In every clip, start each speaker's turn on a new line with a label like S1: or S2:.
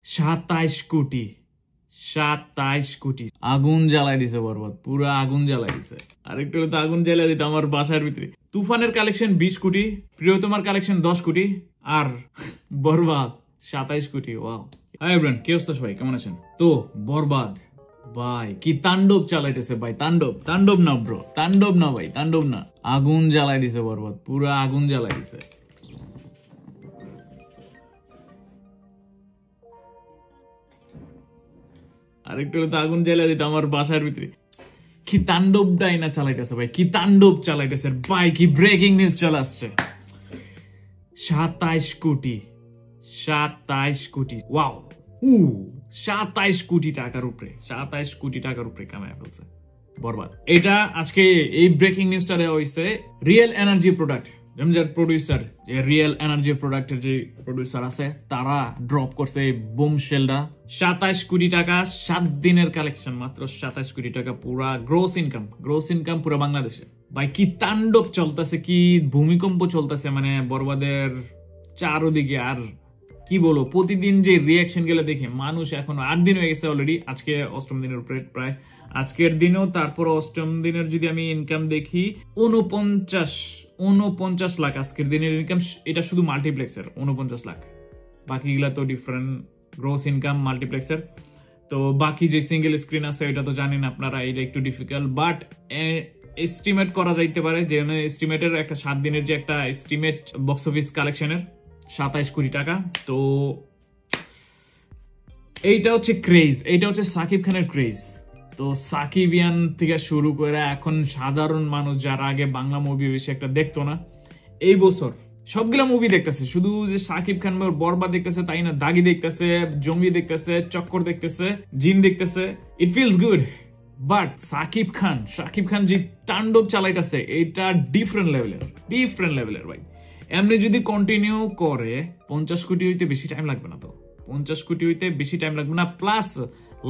S1: 27 কোটি 27 কোটি আগুন জ্বালাই দিছে বরবাদ, পুরো আগুন জ্বালাই দিছে। আরেকটু তো আগুন জ্বালাই দিত আমার বাসার ভিতরে। তুফানের কালেকশন 20 কোটি, প্রিয়তমার কালেকশন 10 কোটি, আর বরবাদ 27 কোটি। ওয়াও। হাই এভরিওয়ান, কি অবস্থা সবাই, কেমন আছেন? তো বরবাদ ভাই কি তাণ্ডব চালাইতেছে ভাই, তাণ্ডব না ব্রো, তাণ্ডব না ভাই, তাণ্ডব না, আগুন জ্বালাই দিছে বরবাদ, পুরো আগুন জ্বালাই দিছে। আরেকটু তো আগুন জ্বালাই দিত আমার বাসার ভিতরে। কি তাণ্ডবটাই না চালাইতেছে ভাই, কি তাণ্ডব চালাইতেছে ভাই, কি ব্রেকিং নিউজ চলে আসছে। 27 কোটি, 27 কোটি, ওয়াও। 27 কোটি টাকার উপরে, 27 কোটি টাকার উপরে কামায় ফেলছে বরবাদ। এটা আজকে এই ব্রেকিং নিউজটা দেওয়া হয়েছে রিয়েল এনার্জি প্রোডাক্ট, যার প্রডিউসার, যে রিয়েল এনার্জি প্রোডাক্টের যে প্রডিউসার আছে, তারা ড্রপ করছে বুম শেলটা। 27 কোটি টাকা 7 দিনের কালেকশন, মাত্র 27 কোটি টাকা, পুরা গ্রোস ইনকাম পুরো বাংলাদেশে। ভাই কি তাণ্ডব চলতেছে, কি ভূমিকম্প চলতেছে মানে বরবাদের চারোদিকে। আর কি বলবো, প্রতিদিন যে রিয়াকশন গুলো দেখে মানুষ, এখন 8 দিন হয়ে গেছে অলরেডি, আজকে অষ্টম দিনের উপরে প্রায়, আজকের দিনও, তারপর অষ্টম দিনের যদি আমি ইনকাম দেখি 49 লাখ আজকের দিনের ইনকাম। এটা শুধু মাল্টিপ্লেক্সের 49 লাখ, বাকিগুলা তো ডিফারেন্ট গ্রোস ইনকাম মাল্টিপ্লেক্সের। তো বাকি যে সিঙ্গেল স্ক্রিন আছে এটা তো জানেন আপনারা, এটা একটু ডিফিকাল্ট, বাট এস্টিমেট করা যাইতে পারে। যে এস্টিমেটের একটা 7 দিনের যে একটা এস্টিমেট বক্স অফিস কালেকশনের 27 কোটি টাকা। তো এইটা হচ্ছে ক্রেজ, এইটা হচ্ছে সাকিব খানের ক্রেজ। তো সাকিবিয়ান থেকে শুরু করে এখন সাধারণ মানুষ যারা আগে বাংলা মুভি বেশি একটা দেখতো না, এই বছর সবগুলা মুভি দেখতেছে। শুধু যে সাকিব খান বরবাদ দেখতেছে তাই না, দাগি দেখতেছে, জঙ্গি দেখতেছে, চক্কর দেখতেছে, জিন দেখতেছে। It feels good, but Shakib Khan যে তাণ্ডব চালাইতেছে এটা ডিফারেন্ট লেভেলের ভাই। এমনি যদি কন্টিনিউ করে 50 কোটি হইতে বেশি টাইম লাগবে না, তো 50 কোটি হইতে বেশি টাইম লাগবে না। প্লাস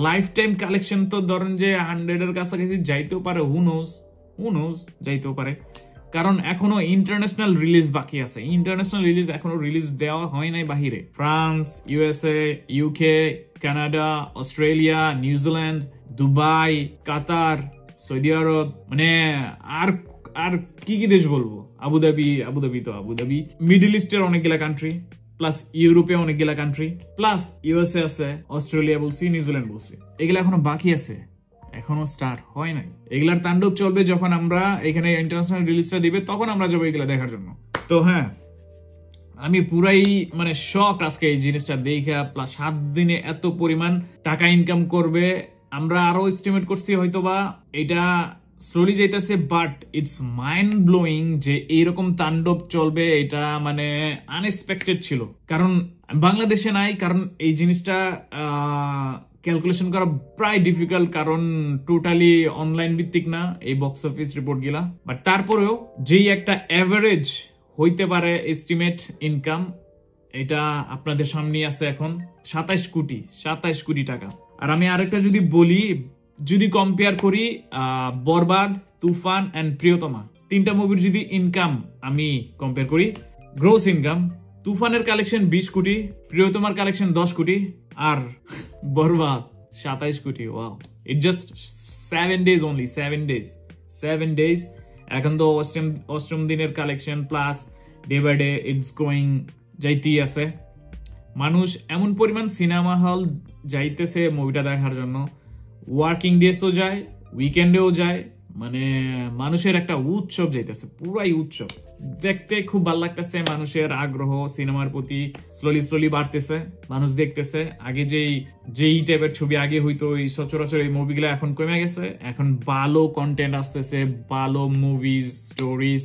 S1: লাইফ টাইম কালেকশন তো ধরেন যে 100 এর কাছাকাছি যাইতেও পারে, হু নোজ যাইতেও পারে, কারণ এখনো ইন্টারন্যাশনাল রিলিজ বাকি আছে। ইন্টারন্যাশনাল রিলিজ এখনো রিলিজ দেওয়া হয় নাই বাহিরে। France, USA, UK, Canada, Australia, New Zealand, Dubai, Qatar, Saudi Arab, মানে আর কি দেশ বলবো, আবুধাবি, মিডল ইস্টের অনেকগুলা কান্ট্রি, প্লাস ইউরোপে অনেকগুলা কান্ট্রি, প্লাস ইউএসএ আছে, অস্ট্রেলিয়া বলছি, নিউজিল্যান্ড বলছি, এগুলা এখনো বাকি আছে, এখনো স্টার্ট হয় নাই। এগুলার তাণ্ডব চলবে যখন আমরা এখানে ইন্টারন্যাশনাল রিলিজটা দিবে, তখন আমরা যাবো এগুলা দেখার জন্য। তো হ্যাঁ, আমি পুরাই মানে শক আজকে এই জিনিসটা দেখে। প্লাস 7 দিনে এত পরিমাণ টাকা ইনকাম করবে, আমরা আরো এস্টিমেট করছি হয়তোবা এটা স্লোলি যাইতেছে, বাট ইটস মাইন্ড ব্লোয়িং যে এইরকম তাণ্ডব চলবে, এটা মানে আনএক্সপেক্টেড ছিল। কারণ বাংলাদেশে নাই, কারণ এই জিনিসটা ক্যালকুলেশন করা প্রায় ডিফিকাল্ট, কারণ টোটালি অনলাইন ভিত্তিক না এই বক্স অফিস রিপোর্ট গুলা। বাট তারপরেও যেই একটা অ্যাভারেজ হইতে পারে এস্টিমেট ইনকাম, এটা আপনাদের সামনে আছে এখন 27 কোটি টাকা। আর আমি আরেকটা যদি বলি, যদি কম্পেয়ার করি বরবাদ, তুফান এন্ড প্রিয়তমা, 3টা মুভির যদি ইনকাম আমি কম্পেয়ার করি, গ্রোস ইনকাম, তুফানের কালেকশন 20 কোটি, প্রিয়তমার কালেকশন 10 কোটি, আর বরবাদ 27 কোটি। Wow, it just 7 days only, 7 days। এখন তো অষ্টম দিনের collection, plus day by day it's going, যাইতেই আছে। মানুষ এমন পরিমাণ সিনেমা হল যাইতেছে মুভিটা দেখার জন্য, ওয়ার্কিং ডেসও যায়, উইকেন্ডেও যায়, মানে মানুষের একটা উৎসব যাইতেছে, পুরাই উৎসব। দেখতে খুব ভালো লাগতেছে, মানুষের আগ্রহ সিনেমার প্রতি স্লোলি বাড়তেছে, মানুষ দেখতেছে। আগে যেই টাইপের ছবি আগে হইতো, এই সচরাচর এই মুভিগুলো এখন কমে গেছে। এখন ভালো কন্টেন্ট আসতেছে, ভালো মুভিজ, স্টোরিজ,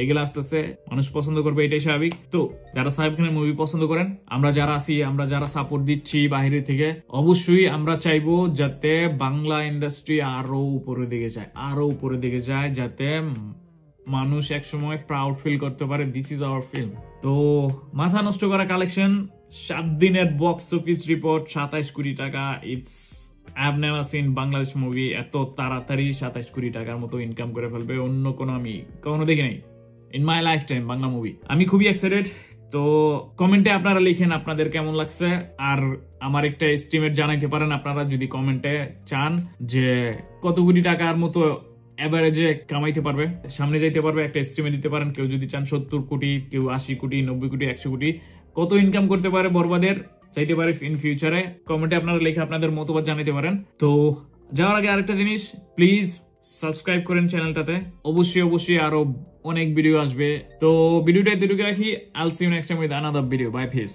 S1: এগুলো আসতেছে, মানুষ পছন্দ করবে, এটাই স্বাভাবিক। তো যারা সাকিব খানের মুভি পছন্দ করেন, আমরা যারা আছি, আমরা যারা সাপোর্ট দিচ্ছি বাহিরে থেকে, অবশ্যই আমরা চাইবো যাতে বাংলা ইন্ডাস্ট্রি আরো উপরে দিকে যায়, যাতে মানুষ একসময় প্রাউড ফিল করতে পারে, দিস ইজ আওয়ার ফিল্ম। তো মাথা নষ্ট করা কালেকশন, 7 দিনের বক্স অফিস রিপোর্ট 27 কোটি টাকা। It's I have never seen Bangladesh movie এত তাড়াতাড়ি 27 কোটি টাকার মতো ইনকাম করে ফেলবে, অন্য কোনো আমি কখনো দেখি নাই in my life time Bangla movie. আমি খুবই এক্সাইটেড। তো কমেন্টে আপনারা লিখেন আপনাদের কেমন লাগছে, আর আমার একটা এস্টিমেট জানাইতে পারেন আপনারা যদি কমেন্টে চান যে কত কোটি টাকার মতো এভারেজে কামাইতে পারবে, সামনে যাইতে পারবে, একটা এস্টিমেট দিতে পারেন। কেউ যদি চান 70 কোটি, কেউ 80 কোটি, 90 কোটি, 100 কোটি, কত ইনকাম করতে পারে বরবাদের চাইতে পারে ইন ফিউচারে, কমেন্টে আপনারা লিখে আপনাদের মতবাদ জানাতে পারেন। তো যাওয়ার আগে আরেকটা জিনিস, প্লিজ সাবস্ক্রাইব করেন চ্যানেলটাতে, অবশ্যই আরো অনেক ভিডিও আসবে। তো ভিডিওটা এতটুকু রাখি, I'll see you next time with another video, bye, piece.